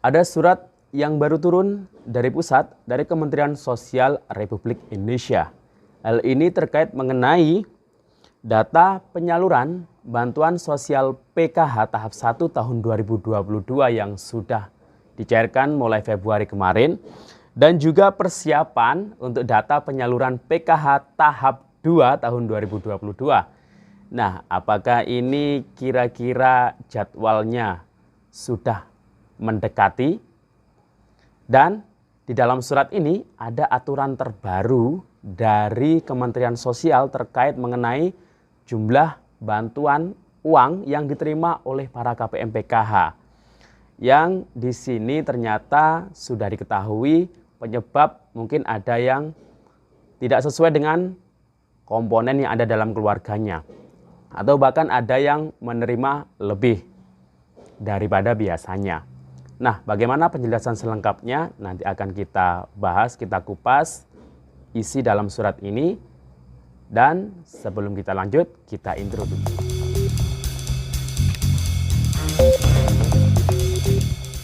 Ada surat yang baru turun dari pusat dari Kementerian Sosial Republik Indonesia. Hal ini terkait mengenai data penyaluran bantuan sosial PKH tahap 1 tahun 2022 yang sudah dicairkan mulai Februari kemarin dan juga persiapan untuk data penyaluran PKH tahap 2 tahun 2022. Nah, apakah ini kira-kira jadwalnya sudah mendekati? Dan di dalam surat ini ada aturan terbaru dari Kementerian Sosial terkait mengenai jumlah bantuan uang yang diterima oleh para KPM PKH. Yang di sini ternyata sudah diketahui penyebab mungkin ada yang tidak sesuai dengan komponen yang ada dalam keluarganya. Atau bahkan ada yang menerima lebih daripada biasanya. Nah, bagaimana penjelasan selengkapnya? Nanti akan kita bahas, kita kupas isi dalam surat ini. Dan sebelum kita lanjut, kita intro dulu.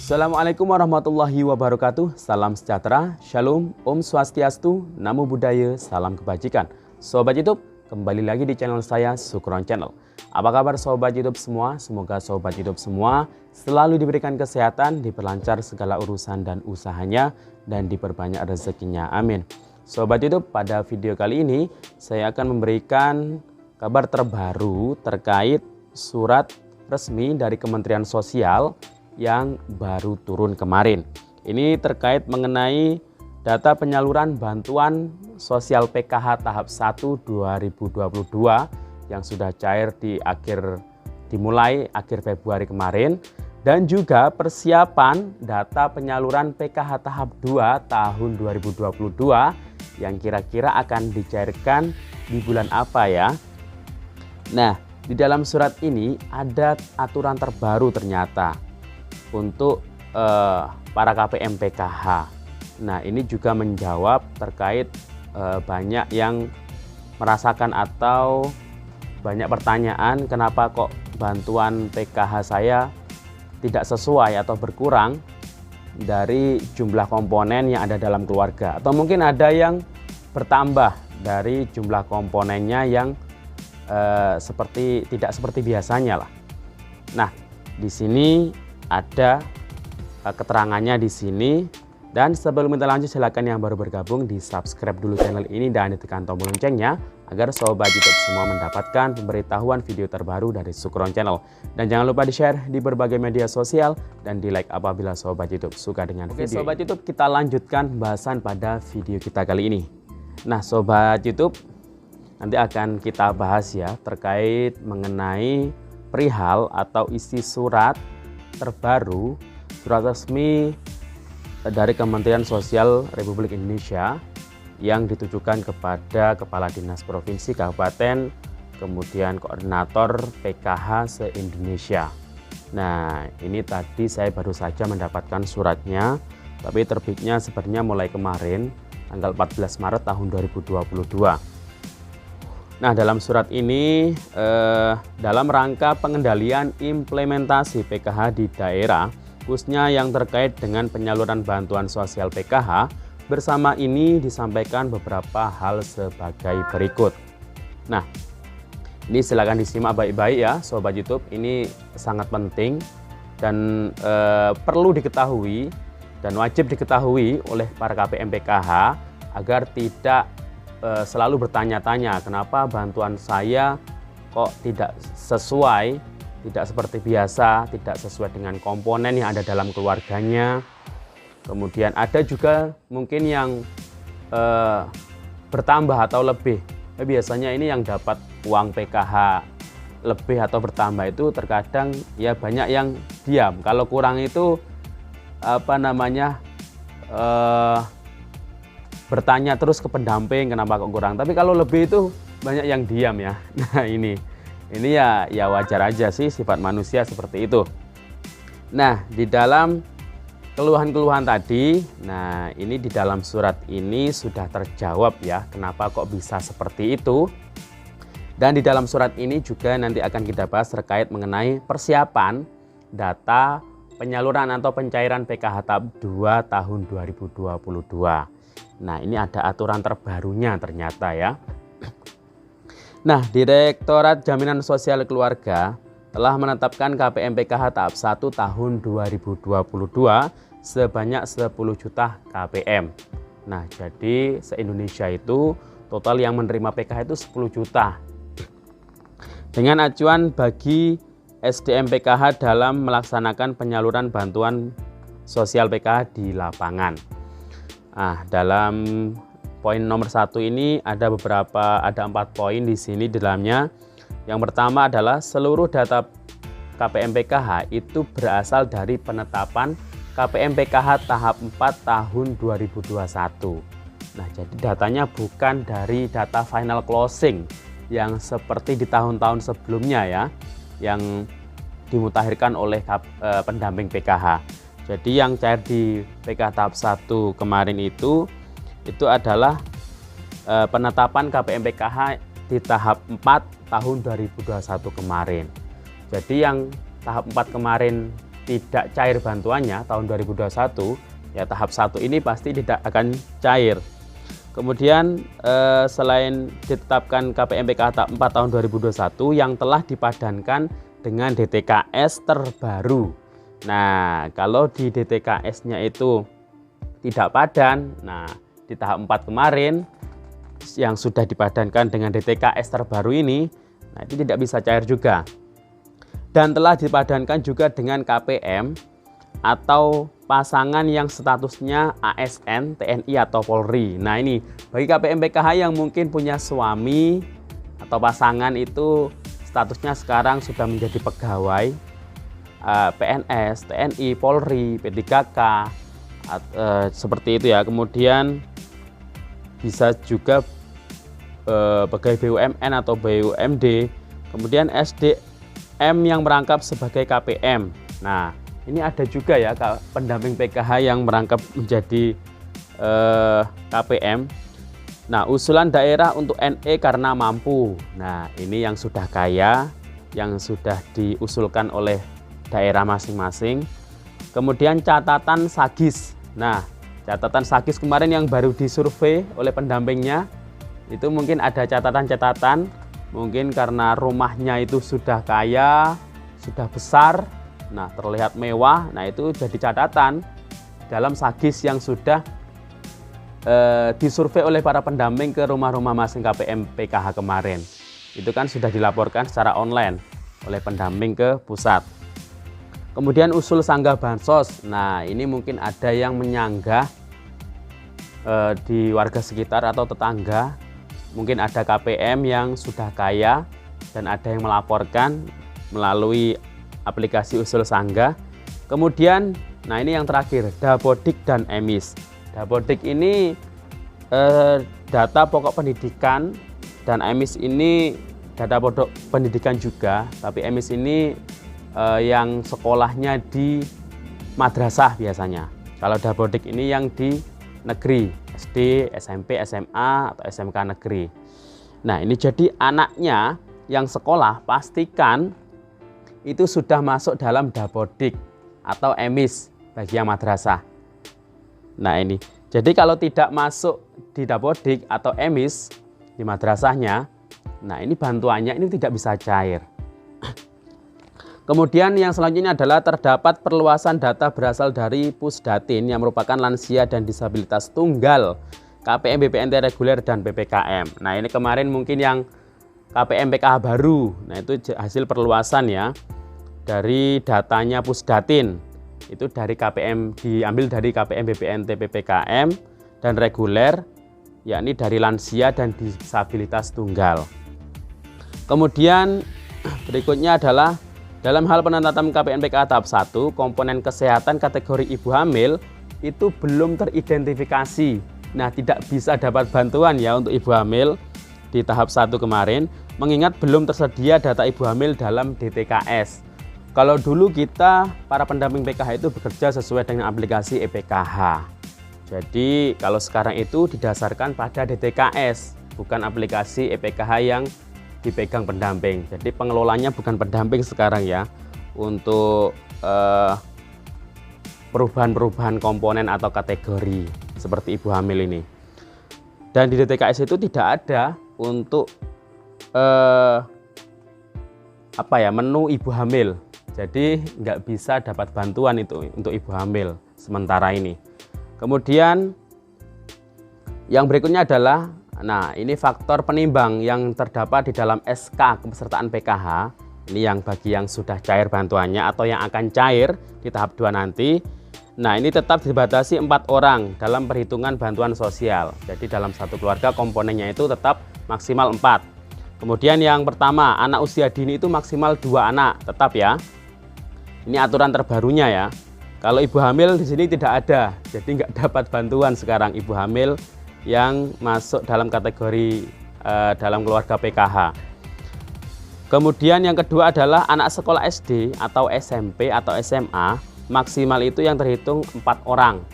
Assalamualaikum warahmatullahi wabarakatuh. Salam sejahtera, shalom, om swastiastu, namo buddhaya, salam kebajikan. Sobat YouTube, kembali lagi di channel saya, Sukron Channel. Apa kabar sobat YouTube semua? Semoga sobat YouTube semua selalu diberikan kesehatan, diperlancar segala urusan dan usahanya, dan diperbanyak rezekinya. Amin. Sobat YouTube, pada video kali ini saya akan memberikan kabar terbaru terkait surat resmi dari Kementerian Sosial yang baru turun kemarin. Ini terkait mengenai data penyaluran bantuan sosial PKH tahap 1 2022 yang sudah cair dimulai akhir Februari kemarin. Dan juga persiapan data penyaluran PKH tahap 2 tahun 2022 yang kira-kira akan dicairkan di bulan apa ya. Nah, di dalam surat ini ada aturan terbaru ternyata untuk para KPM PKH. Nah, ini juga menjawab terkait banyak yang merasakan atau banyak pertanyaan kenapa kok bantuan PKH saya tidak sesuai atau berkurang dari jumlah komponen yang ada dalam keluarga, atau mungkin ada yang bertambah dari jumlah komponennya yang tidak seperti biasanya lah. Nah, di sini ada keterangannya di sini. Dan sebelum kita lanjut, silakan yang baru bergabung di subscribe dulu channel ini dan ditekan tombol loncengnya agar sobat YouTube semua mendapatkan pemberitahuan video terbaru dari Sukron Channel. Dan jangan lupa di-share di berbagai media sosial dan di-like apabila sobat YouTube suka dengan video. Oke sobat YouTube, kita lanjutkan pembahasan pada video kita kali ini. Nah sobat YouTube, nanti akan kita bahas ya terkait mengenai perihal atau isi surat terbaru, surat resmi dari Kementerian Sosial Republik Indonesia yang ditujukan kepada Kepala Dinas Provinsi, Kabupaten, kemudian Koordinator PKH se-Indonesia. Nah, ini tadi saya baru saja mendapatkan suratnya, tapi terbitnya sebenarnya mulai kemarin, tanggal 14 Maret tahun 2022. Nah, dalam surat ini, dalam rangka pengendalian implementasi PKH di daerah, khususnya yang terkait dengan penyaluran bantuan sosial PKH, bersama ini disampaikan beberapa hal sebagai berikut. Nah, ini silakan disimak baik-baik ya Sobat YouTube, ini sangat penting dan perlu diketahui dan wajib diketahui oleh para KPM PKH agar tidak selalu bertanya-tanya kenapa bantuan saya kok tidak sesuai, tidak seperti biasa, tidak sesuai dengan komponen yang ada dalam keluarganya. Kemudian ada juga mungkin yang bertambah atau lebih. Biasanya ini yang dapat uang PKH lebih atau bertambah itu terkadang ya banyak yang diam. Kalau kurang itu bertanya terus ke pendamping kenapa kok kurang. Tapi kalau lebih itu banyak yang diam ya. Nah ini ya wajar aja sih, sifat manusia seperti itu. Nah, di dalam keluhan-keluhan tadi, nah ini di dalam surat ini sudah terjawab ya, kenapa kok bisa seperti itu. Dan di dalam surat ini juga nanti akan kita bahas terkait mengenai persiapan data penyaluran atau pencairan PKH tahap 2 tahun 2022. Nah, ini ada aturan terbarunya ternyata ya. Nah, Direktorat Jaminan Sosial Keluarga telah menetapkan KPM PKH tahap 1 tahun 2022 sebanyak 10 juta KPM. Nah, jadi se-Indonesia itu total yang menerima PKH itu 10 juta. Dengan acuan bagi SDM PKH dalam melaksanakan penyaluran bantuan sosial PKH di lapangan. Nah, dalam poin nomor 1 ini ada 4 poin di sini di dalamnya. Yang pertama adalah seluruh data KPM PKH itu berasal dari penetapan KPM PKH tahap 4 tahun 2021. Nah, jadi datanya bukan dari data final closing yang seperti di tahun-tahun sebelumnya ya, yang dimutakhirkan oleh pendamping PKH. Jadi yang cair di PKH tahap 1 kemarin itu adalah penetapan KPM PKH di tahap 4 tahun 2021 kemarin. Jadi yang tahap 4 kemarin tidak cair bantuannya tahun 2021, ya tahap 1 ini pasti tidak akan cair. Kemudian selain ditetapkan KPM PKH tahap 4 tahun 2021 yang telah dipadankan dengan DTKS terbaru. Nah, kalau di DTKS-nya itu tidak padan, nah di tahap 4 kemarin yang sudah dipadankan dengan DTKS terbaru ini, nah itu tidak bisa cair juga. Dan telah dipadankan juga dengan KPM atau pasangan yang statusnya ASN, TNI atau Polri. Nah, ini bagi KPM PKH yang mungkin punya suami atau pasangan itu statusnya sekarang sudah menjadi pegawai PNS, TNI, Polri, P3K, seperti itu ya. Kemudian bisa juga pegawai BUMN atau BUMD, kemudian SDM yang merangkap sebagai KPM. Nah, ini ada juga ya pendamping PKH yang merangkap menjadi KPM. Nah, usulan daerah untuk NE karena mampu. Nah, ini yang sudah kaya, yang sudah diusulkan oleh daerah masing-masing. Kemudian catatan SAGIS. Nah, catatan SAGIS kemarin yang baru disurvei oleh pendampingnya, itu mungkin ada catatan-catatan, mungkin karena rumahnya itu sudah kaya, sudah besar, nah terlihat mewah, nah itu jadi catatan dalam SAGIS yang sudah disurvei oleh para pendamping ke rumah-rumah masing KPM PKH kemarin. Itu kan sudah dilaporkan secara online oleh pendamping ke pusat. Kemudian usul sanggah bansos, nah ini mungkin ada yang menyanggah di warga sekitar atau tetangga. Mungkin ada KPM yang sudah kaya dan ada yang melaporkan melalui aplikasi usul sanggah. Kemudian, nah ini yang terakhir, Dapodik dan EMIS. Dapodik ini data pokok pendidikan dan EMIS ini data pokok pendidikan juga, tapi EMIS ini yang sekolahnya di madrasah biasanya. Kalau Dapodik ini yang di negeri, SD, SMP, SMA, atau SMK negeri. Nah, ini jadi anaknya yang sekolah pastikan itu sudah masuk dalam Dapodik atau EMIS bagi yang madrasah. Nah, ini. Jadi kalau tidak masuk di Dapodik atau EMIS di madrasahnya, nah ini bantuannya ini tidak bisa cair. Kemudian yang selanjutnya adalah terdapat perluasan data berasal dari Pusdatin yang merupakan lansia dan disabilitas tunggal, KPM BPNT reguler dan PPKM. Nah, ini kemarin mungkin yang KPM PKH baru, nah itu hasil perluasan ya dari datanya Pusdatin. Itu dari KPM, diambil dari KPM BPNT PPKM dan reguler, yakni dari lansia dan disabilitas tunggal. Kemudian berikutnya adalah dalam hal penetapan KPM PKH tahap 1, komponen kesehatan kategori ibu hamil itu belum teridentifikasi. Nah, tidak bisa dapat bantuan ya untuk ibu hamil di tahap 1 kemarin, mengingat belum tersedia data ibu hamil dalam DTKS. Kalau dulu kita, para pendamping PKH itu bekerja sesuai dengan aplikasi EPKH. Jadi, kalau sekarang itu didasarkan pada DTKS, bukan aplikasi EPKH yang dipegang pendamping. Jadi pengelolanya bukan pendamping sekarang ya untuk perubahan-perubahan komponen atau kategori seperti ibu hamil ini. Dan di DTKS itu tidak ada untuk menu ibu hamil. Jadi nggak bisa dapat bantuan itu untuk ibu hamil sementara ini. Kemudian yang berikutnya adalah, nah ini faktor penimbang yang terdapat di dalam SK kepesertaan PKH. Ini yang bagi yang sudah cair bantuannya atau yang akan cair di tahap 2 nanti. Nah ini tetap dibatasi 4 orang dalam perhitungan bantuan sosial. Jadi dalam satu keluarga komponennya itu tetap maksimal 4. Kemudian yang pertama, anak usia dini itu maksimal 2 anak, tetap ya. Ini aturan terbarunya ya. Kalau ibu hamil di sini tidak ada, jadi nggak dapat bantuan sekarang ibu hamil yang masuk dalam kategori dalam keluarga PKH. Kemudian yang kedua adalah anak sekolah SD atau SMP atau SMA, maksimal itu yang terhitung 4 orang.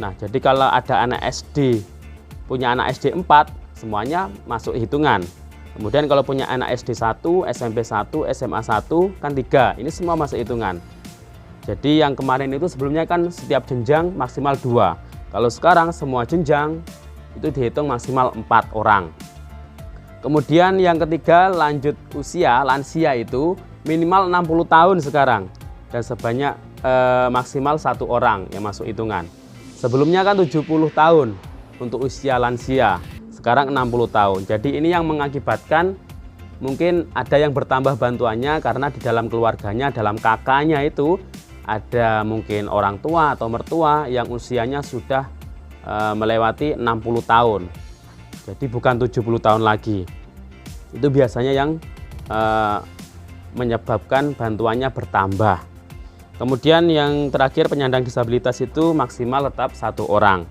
Nah, jadi kalau ada anak SD, punya anak SD 4, semuanya masuk hitungan. Kemudian kalau punya anak SD 1, SMP 1, SMA 1, kan 3. Ini semua masuk hitungan. Jadi yang kemarin itu sebelumnya kan setiap jenjang maksimal 2. Kalau sekarang semua jenjang itu dihitung maksimal 4 orang. Kemudian yang ketiga, lanjut usia, lansia itu minimal 60 tahun sekarang. Dan sebanyak maksimal 1 orang yang masuk hitungan. Sebelumnya kan 70 tahun untuk usia lansia. Sekarang 60 tahun. Jadi ini yang mengakibatkan mungkin ada yang bertambah bantuannya karena di dalam keluarganya, dalam kakaknya itu ada mungkin orang tua atau mertua yang usianya sudah melewati 60 tahun. Jadi bukan 70 tahun lagi. Itu biasanya yang menyebabkan bantuannya bertambah. Kemudian yang terakhir, penyandang disabilitas itu maksimal tetap 1 orang.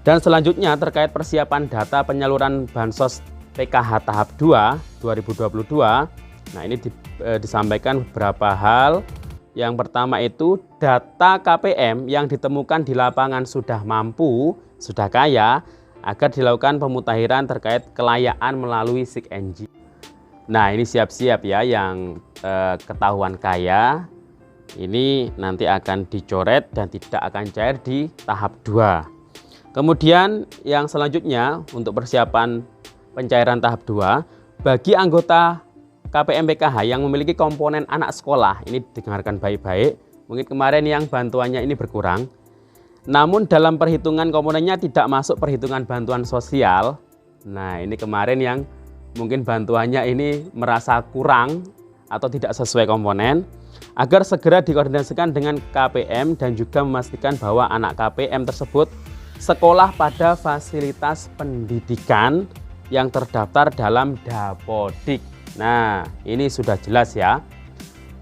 Dan selanjutnya terkait persiapan data penyaluran Bansos PKH tahap 2 2022. Nah, ini disampaikan beberapa hal. Yang pertama itu data KPM yang ditemukan di lapangan sudah mampu, sudah kaya, agar dilakukan pemutakhiran terkait kelayaan melalui SIG-NG. Nah, ini siap-siap ya yang ketahuan kaya. Ini nanti akan dicoret dan tidak akan cair di tahap 2. Kemudian yang selanjutnya untuk persiapan pencairan tahap 2 bagi anggota KPM PKH yang memiliki komponen anak sekolah, ini dengarkan baik-baik. Mungkin kemarin yang bantuannya ini berkurang, namun dalam perhitungan komponennya tidak masuk perhitungan bantuan sosial. Nah, ini kemarin yang mungkin bantuannya ini merasa kurang atau tidak sesuai komponen, agar segera dikoordinasikan dengan KPM dan juga memastikan bahwa anak KPM tersebut sekolah pada fasilitas pendidikan yang terdaftar dalam Dapodik. Nah, ini sudah jelas ya.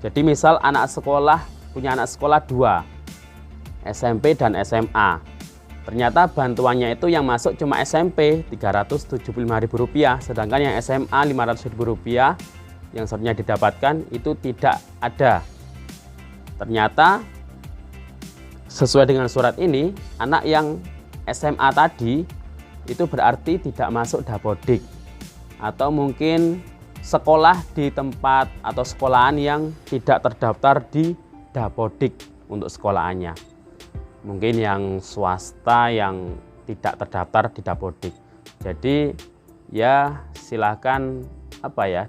Jadi misal anak sekolah punya anak sekolah 2, SMP dan SMA. Ternyata bantuannya itu yang masuk cuma SMP Rp375.000, sedangkan yang SMA Rp500.000 yang seharusnya didapatkan itu tidak ada. Ternyata sesuai dengan surat ini, anak yang SMA tadi itu berarti tidak masuk Dapodik, atau mungkin sekolah di tempat atau sekolahan yang tidak terdaftar di Dapodik untuk sekolahannya. Mungkin yang swasta yang tidak terdaftar di Dapodik. Jadi ya silahkan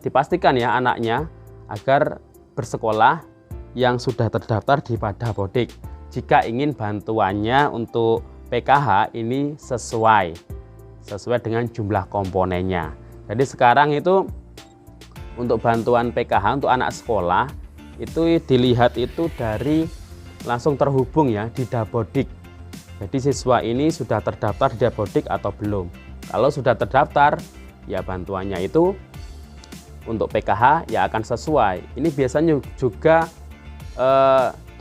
dipastikan ya anaknya agar bersekolah yang sudah terdaftar di Dapodik jika ingin bantuannya untuk PKH ini sesuai dengan jumlah komponennya. Jadi sekarang itu untuk bantuan PKH untuk anak sekolah itu dilihat itu dari langsung terhubung ya di Dapodik. Jadi siswa ini sudah terdaftar di Dapodik atau belum. Kalau sudah terdaftar ya bantuannya itu untuk PKH ya akan sesuai. Ini biasanya juga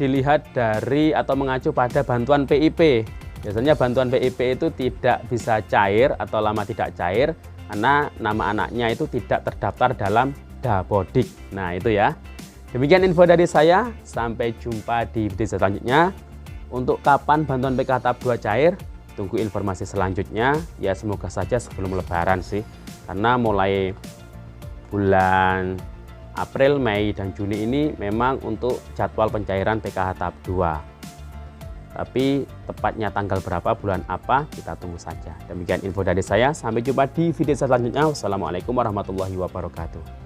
dilihat dari atau mengacu pada bantuan PIP. Biasanya bantuan PIP itu tidak bisa cair atau lama tidak cair karena nama anaknya itu tidak terdaftar dalam Dapodik. Nah itu ya. Demikian info dari saya. Sampai jumpa di video selanjutnya. Untuk kapan bantuan PKH tahap 2 cair, tunggu informasi selanjutnya. Ya semoga saja sebelum Lebaran sih. Karena mulai bulan April, Mei, dan Juni ini memang untuk jadwal pencairan PKH tahap 2. Tapi tepatnya tanggal berapa, bulan apa, kita tunggu saja. Demikian info dari saya, sampai jumpa di video selanjutnya. Wassalamualaikum warahmatullahi wabarakatuh.